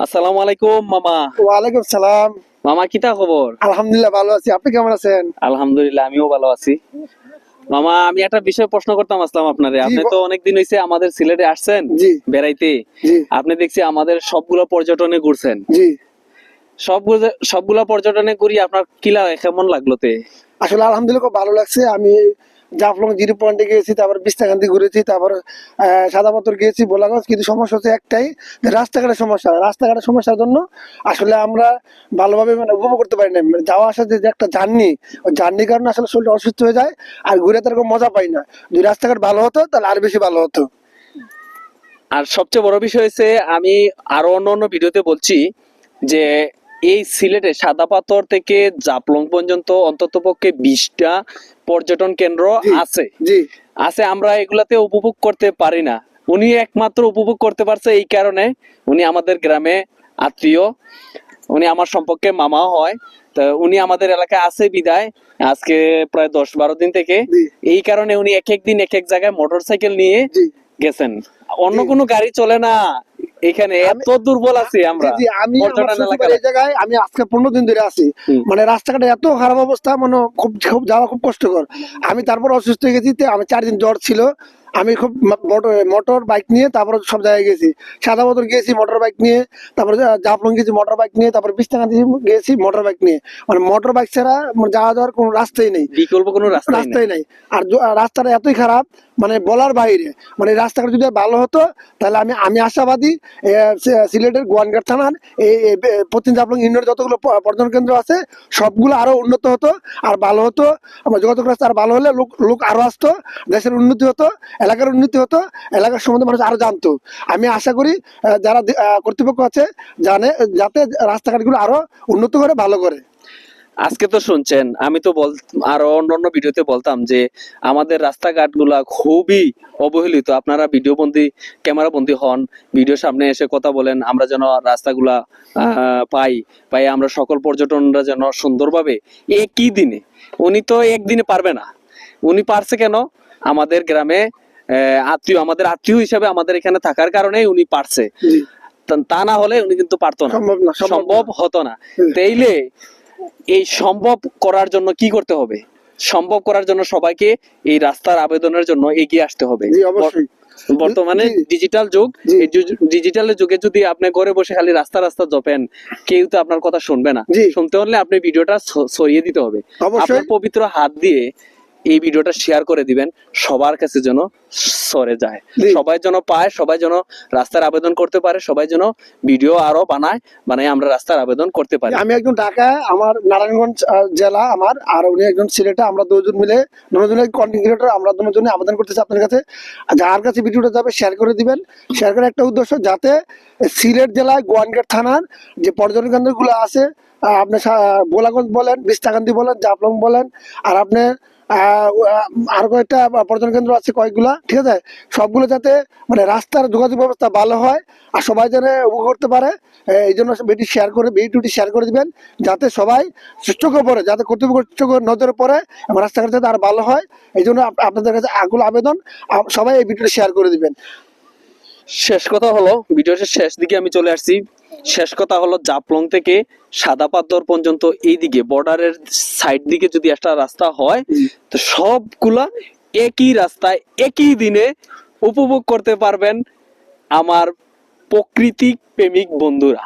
আসসালামু আলাইকুম মামা। ওয়ালাইকুম সালাম। মামা কিতা খবর? আলহামদুলিল্লাহ ভালো আছি, আপনি কেমন আছেন? আলহামদুলিল্লাহ আমিও ভালো আছি। মামা আমি একটা বিষয় প্রশ্ন করতাম আসলাম আপনারে। জি আপনি তো অনেকদিন হইছে আমাদের সিলেটে আসছেন জি বেড়াইতে। জি আপনি দেখছি আমাদের সবগুলো পর্যটনে ঘুরছেন। জি সবগুলো পর্যটনে ঘুরি আপনার কিলা কেমন লাগলো তে? আসলে আলহামদুলিল্লাহ খুব ভালো লাগছে। আমি জাফলং জিরো পয়েন্টে গিয়েছি, তারপর বিস্তাকান্দি ঘুরেছি, তারপর সাদা পাথর গিয়েছি, বোলাগঞ্জ। কিন্তু সমস্যা হচ্ছে একটাই, যে রাস্তাঘাটের সমস্যা। রাস্তাঘাটের সমস্যার জন্য আসলে আমরা ভালোভাবে উপভোগ করতে পারি না। যাওয়া আসা যে একটা জার্নি, ওই জার্নির কারণে আসলে শরীরটা অসুস্থ হয়ে যায়, আর ঘুরে তার কোনো মজা পাই না। যদি রাস্তাঘাট ভালো হতো তাহলে আর বেশি ভালো হতো। আর সবচেয়ে বড় বিষয় হচ্ছে আমি আরো অন্য ভিডিওতে বলছি যে এই সিলেটে সাদা পাথর থেকে জাফলং পর্যন্ত অন্ততপক্ষে 20টা পর্যটন কেন্দ্র জি আছে। জি আমরা এগুলাতে উপভোগ করতে পারি না। উনি একমাত্র উপভোগ করতে পারছে এই কারণে উনি আমাদের গ্রামে আত্মীয়, উনি আমার সম্পর্কে মামাও হয়। তো উনি আমাদের এলাকায় আছে বিদায় আজকে প্রায় 10-12 দিন থেকে। জি এই কারণে উনি এক এক দিন এক এক জায়গায় মোটরসাইকেল নিয়ে জি গেছেন। অন্য জি কোনো গাড়ি চলে না এখানে, এত দুর্বল আছি জি আমরা জি আমি আমার পর্যটন শ্বশুর বাড়ি এলাকায়। এই জায়গায়, আমি আজকে 15 দিন ধরে আছি। হুম। মানে রাস্তাঘাটে এত খারাপ অবস্থা, মানে খুব খুব যাওয়া খুব কষ্টকর। আমি তারপর অসুস্থ হয়ে গেছি, আমি 4 দিন জ্বর ছিল। আমি খুব মোটর বাইক নিয়ে তারপর সব জায়গায় গেছি। সাদা বদর গিয়েছি মোটর বাইক নিয়ে, তারপরে জাফলং গেছি মোটর বাইক নিয়ে, তারপর বিস্তাকান্দি গেছি মোটর বাইক নিয়ে। মানে মোটর বাইক ছাড়া যাওয়া যাওয়ার কোনো রাস্তাই নেই, বিকল্প কোনো রাস্তাই নেই। রাস্তাই নাই। আর রাস্তাটা এতই খারাপ, মানে বলার বাইরে। মানে রাস্তাঘাট যদি ভালো হতো তাহলে আমি আমি আশাবাদী, সিলেটের গোয়ানঘাট থানার এই পশ্চিম জাফলং ইউনিয়নের যতগুলো পর্যটন কেন্দ্র আছে সবগুলো আরো উন্নত হতো, আর ভালো হতো। আমার যোগাযোগ রাস্তা আর ভালো হলে লোক লোক আরো আসতো, দেশের উন্নতি হতো, এলাকার উন্নতি হতো, এলাকার সম্বন্ধে মানুষ আরো জানতো। আমি আশা করি যারা কর্তৃপক্ষ আছে জানে, যাতে রাস্তাঘাটগুলো আরো উন্নত করে, ভালো করে। আজকে তো শুনছেন, আমি তো আরো অন্যান্য ভিডিওতে বলতাম যে আমাদের রাস্তাঘাট গুলা খুবই অবহেলিত। আপনারা ভিডিও বন্দি, ক্যামেরা বন্দি হন, ভিডিও সামনে এসে কথা বলেন, আমরা যেন রাস্তাগুলা পাই আমরা সকল পর্যটনরা যেন সুন্দরভাবে একই দিনে। উনি তো একদিনে পারবে না। উনি পারছে কেন? আমাদের গ্রামে আমাদের আত্মীয় হিসাবে আমাদের এখানে থাকার কারণে উনি পারছে। জি তা না হলে উনি কিন্তু পারতো না, সম্ভব না, সম্ভব হতো না। হুম। তাইলে এই সম্ভব করার জন্য কি করতে হবে? সম্ভব করার জন্য সবাইকে এই রাস্তার আবেদনের জন্য এগিয়ে আসতে হবে। জি অবশ্যই। বর্তমানে জি ডিজিটাল যুগ। জি এই ডিজিটালের যুগে যদি আপনি ঘরে বসে খালি রাস্তা রাস্তা জপেন, কেউ তো আপনার কথা শুনবে না। জি শুনতে হলে আপনি ভিডিওটা ছড়িয়ে দিতে হবে। অবশ্যই। আপনার পবিত্র হাত দিয়ে এই ভিডিওটা শেয়ার করে দিবেন, সবার কাছে যেন সরে যায়, জি সবাই যেন পায়, সবাই যেন রাস্তার আবেদন করতে পারে, সবাই যেন ভিডিও আরো বানায় আমরা রাস্তার আবেদন করতে পারি। আমি একজন ঢাকায়, আমার নারায়ণগঞ্জ জেলা আমার, আর উনি একজন সিলেটে। আমরা দুজন মিলে, দুজনের কন্টেন্ট ক্রিয়েটর, আমরা দুজনে আবেদন করতেছি আপনার কাছে। আর যার কাছে ভিডিওটা যাবে শেয়ার করে দিবেন। শেয়ার করার একটা উদ্দেশ্য, যাতে সিলেট জেলায় গোয়ানঘাট থানার যে পর্যটন কেন্দ্রগুলো আছে, আপনি বোলাগঞ্জ বলেন, বিস্তাকান্দি বলেন, জাফলং বলেন, আর আপনি আর কয়েকটা পর্যটন কেন্দ্র আছে কয়েকগুলা, ঠিক আছে? সবগুলো যাতে মানে রাস্তার যোগাযোগ ব্যবস্থা ভালো হয়, আর সবাই যেন উপভোগ করতে পারে। এই জন্য ভিডিওটি শেয়ার করে দিবেন, যাতে সবাই চোখে পড়ে, যাতে কর্তৃপক্ষ চোখে নজরে পড়ে, এবং রাস্তাঘাট যাতে আর ভালো হয়। এই জন্য আপনাদের কাছে আকুল আবেদন, সবাই এই ভিডিওটি শেয়ার করে দিবেন। শেষ কথা হলো, ভিডিওর শেষ দিকে আমি চলে আসছি। শেষ কথা হলো, জাফলং থেকে সাদা পাথর পর্যন্ত এই দিকে বর্ডারের সাইড দিকে যদি একটা রাস্তা হয়, তো সবগুলা একই রাস্তায় একই দিনে উপভোগ করতে পারবেন আমার প্রকৃতি প্রেমিক বন্ধুরা।